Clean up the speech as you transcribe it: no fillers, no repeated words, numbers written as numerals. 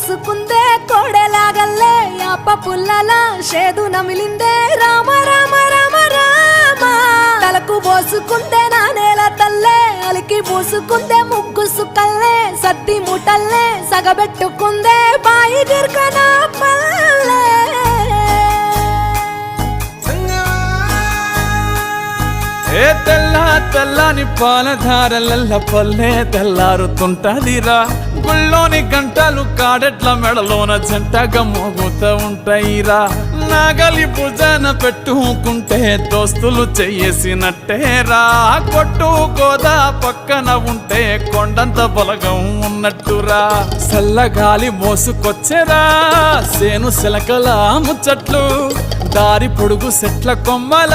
కరుసుకుందే కోడెలాగల్లే యాప పుల్లల షేదు నమిలిందే రామ రామ రామ రామ తలకు పోసుకుందే నా నేల తల్లే అలికి పూసుకుందే ముగ్గు సుక్కల్లే సత్తి ముటల్లే సగబెట్టుకుందే బాయి గిర్కన పల్లె ఏ తెల్ల తెల్లని పాలధారలల్ల పల్లె తెల్లారుతుంటదిరా గుళ్ళోని గంటలు కాడెట్ల మెడలోన జంటగా మోగుతూ ఉంటాయిరా నాగలి భుజాన పెట్టుకుంటే దోస్తులు చెయ్యేసినట్టేరా కొట్టు గోదా పక్కన ఉంటే కొండంత బలగం ఉన్నట్టురా చల్లగాలి మోసుకొచ్చెరా సేను శిలకల ముచ్చట్లు దారి పొడుగు సెట్ల కొమ్మల